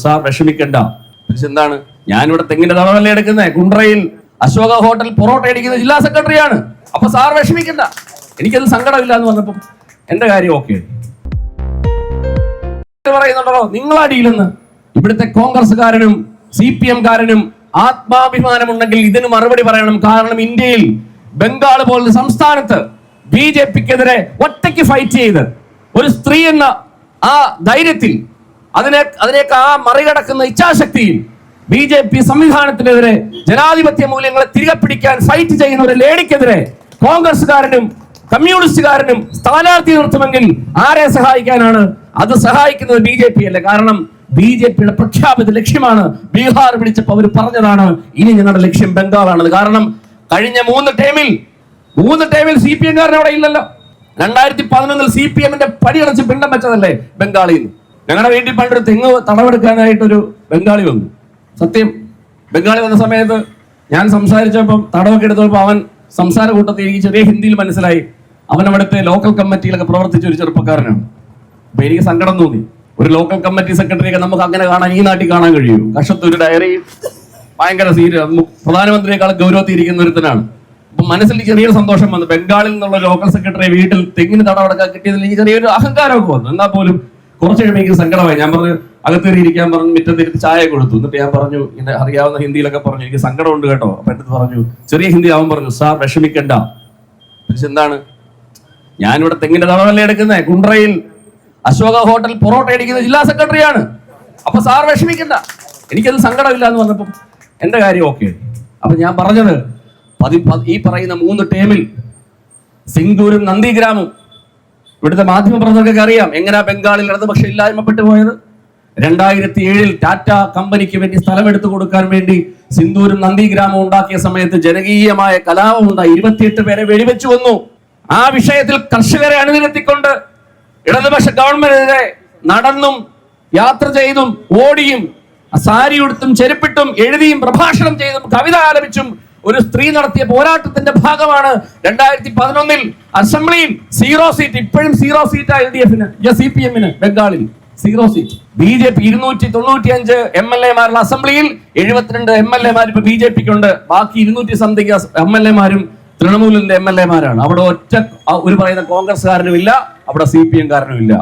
Sir വിഷമിക്കണ്ട. എന്താണ്, ഞാനിവിടെ തെങ്ങിന്റെ തടവല്ലേ എടുക്കുന്നത്, കുണ്ട്രയിൽ അശോക ഹോട്ടൽ പൊറോട്ട അടിക്കുന്ന ജില്ലാ സെക്രട്ടറിയാണ്. അപ്പൊ സാർ വിഷമിക്കണ്ട, എനിക്കത് സങ്കടമില്ല എന്ന് പറഞ്ഞപ്പോ എന്റെ കാര്യം ഓക്കെ പറയുന്നുണ്ടോ നിങ്ങളടിയില്ലെന്ന്. ഇവിടുത്തെ കോൺഗ്രസ്സുകാരനും CPM കാരനും ആത്മാഭിമാനമുണ്ടെങ്കിൽ ഇതിന് മറുപടി പറയണം. കാരണം ഇന്ത്യയിൽ ബംഗാൾ പോലുള്ള സംസ്ഥാനത്ത് BJPക്കെതിരെ ഒറ്റയ്ക്ക് ഫൈറ്റ് ചെയ്ത് ഒരു സ്ത്രീ എന്ന ആ ധൈര്യത്തിൽ അതിനേക്ക് ആ മറികടക്കുന്ന ഇച്ഛാശക്തിയിൽ BJP സംവിധാനത്തിനെതിരെ ജനാധിപത്യ മൂല്യങ്ങളെ തിരികെ പിടിക്കാൻ ഫൈറ്റ് ചെയ്യുന്ന ഒരു ലേഡിക്കെതിരെ കോൺഗ്രസ്സുകാരനും കമ്മ്യൂണിസ്റ്റുകാരനും സ്ഥാനാർത്ഥി നിർത്തുമെങ്കിൽ ആരെ സഹായിക്കാനാണ്? അത് സഹായിക്കുന്നത് BJP അല്ലേ. കാരണം BJPയുടെ പ്രഖ്യാപിത ലക്ഷ്യമാണ്. ബീഹാർ പിടിച്ചപ്പോൾ അവർ പറഞ്ഞതാണ് ഇനി ഞങ്ങളുടെ ലക്ഷ്യം ബംഗാളാണ്. കാരണം കഴിഞ്ഞ മൂന്ന് ടൈമിൽ CPM കാരൻ അവിടെ ഇല്ലല്ലോ. 2011 CPMന്റെ പടിയടച്ച് പിണ്ടം വെച്ചതല്ലേ ബംഗാളിൽ നിന്ന്. ഞങ്ങളുടെ വീട്ടിൽ പണ്ടൊരു തെങ്ങ് തടവെടുക്കാനായിട്ടൊരു ബംഗാളി വന്നു. സത്യം, ബംഗാളി വന്ന സമയത്ത് ഞാൻ സംസാരിച്ചപ്പം തടവൊക്കെ എടുത്തപ്പോൾ അവൻ സംസാര കൂട്ടത്തിൽ എനിക്ക് ചെറിയ ഹിന്ദിയിൽ മനസ്സിലായി. അവൻ അവിടുത്തെ ലോക്കൽ കമ്മിറ്റിയിലൊക്കെ പ്രവർത്തിച്ച ഒരു ചെറുപ്പക്കാരനാണ്. അപ്പൊ എനിക്ക് സങ്കടം തോന്നി. ഒരു ലോക്കൽ കമ്മിറ്റി സെക്രട്ടറിയൊക്കെ നമുക്ക് അങ്ങനെ കാണാൻ ഈ നാട്ടിൽ കാണാൻ കഴിയൂ? കഷത്തൊരു ഡയറി ഭയങ്കര സീരിയസ്, പ്രധാനമന്ത്രിയെക്കാൾ ഗൗരവത്തിയിരിക്കുന്ന ഒരുത്തനാണ്. അപ്പൊ മനസ്സിൽ ചെറിയൊരു സന്തോഷം വന്നു. ബംഗാളിൽ നിന്നുള്ള ലോക്കൽ സെക്രട്ടറി വീട്ടിൽ തെങ്ങിന് തടവെടുക്കാൻ കിട്ടിയതിൽ എനിക്ക് ചെറിയൊരു അഹങ്കാരമൊക്കെ വന്നു. എന്നാൽ പോലും കുറച്ച് കഴിയുമ്പോൾ എനിക്ക് സങ്കടമായി. ഞാൻ പറഞ്ഞു അകത്തേറി ഇരിക്കാൻ പറഞ്ഞു, മുറ്റത്തിരുത്തി ചായ കൊടുത്തു. എന്നിട്ട് ഞാൻ പറഞ്ഞു, ഇങ്ങനെ അറിയാവുന്ന ഹിന്ദിയിലൊക്കെ പറഞ്ഞു, എനിക്ക് സങ്കടമുണ്ട് കേട്ടോ. അപ്പൊ എടുത്ത് പറഞ്ഞു, ചെറിയ ഹിന്ദി അവൻ പറഞ്ഞു, സാർ വിഷമിക്കണ്ട. എന്താണ്, ഞാനിവിടെ തെങ്ങിന്റെ തടവല്ലേ എടുക്കുന്നത്, കുണ്ട്രയിൽ അശോക ഹോട്ടൽ പൊറോട്ട അടിക്കുന്ന ജില്ലാ സെക്രട്ടറിയാണ്. അപ്പൊ സാർ വിഷമിക്കണ്ട, എനിക്കത് സങ്കടമില്ല എന്ന് പറഞ്ഞപ്പം എന്റെ കാര്യം ഓക്കെ. അപ്പൊ ഞാൻ പറഞ്ഞത് ഈ പറയുന്ന 3 ടേമിൽ സിംഗൂരും നന്ദിഗ്രാമും ഇവിടുത്തെ മാധ്യമ പ്രവർത്തകർക്ക് അറിയാം എങ്ങനെയാ ബംഗാളിൽ ഇടതുപക്ഷ ഇല്ലായ്മപ്പെട്ടു പോയത്. 2007 ടാറ്റ കമ്പനിക്ക് വേണ്ടി സ്ഥലം എടുത്തു കൊടുക്കാൻ വേണ്ടി സിന്ദൂരും നന്ദിഗ്രാമവും ഉണ്ടാക്കിയ സമയത്ത് ജനകീയമായ കലാപം ഉണ്ടായി. 28 പേരെ വെടിവെച്ചു വന്നു. ആ വിഷയത്തിൽ കർഷകരെ അണിനിരത്തിക്കൊണ്ട് ഇടതുപക്ഷ ഗവൺമെന്റിനെതിരെ നടന്നും യാത്ര ചെയ്തും ഓടിയും സാരി ഉടുത്തും ചെരുപ്പിട്ടും എഴുതിയും പ്രഭാഷണം ചെയ്തും കവിത ആലപിച്ചും ഒരു സ്ത്രീ നടത്തിയ പോരാട്ടത്തിന്റെ ഭാഗമാണ് 2011 അസംബ്ലിയിൽ 0 സീറ്റ്. ഇപ്പോഴും 0 സീറ്റാ LDFന്, CPMന് ബംഗാളിൽ 0 സീറ്റ്. BJP 295 MLA-മാരുള്ള അസംബ്ലിയിൽ 72 MLA-മാർ ഇപ്പൊ BJPക്കുണ്ട്. ബാക്കി 200 സംതിങ് MLA-മാരും തൃണമൂലിന്റെ MLA-മാരാണ്. അവിടെ ഒറ്റ ഒരു പറയുന്ന കോൺഗ്രസ്സുകാരനും ഇല്ല, അവിടെ CPM കാരനും ഇല്ല.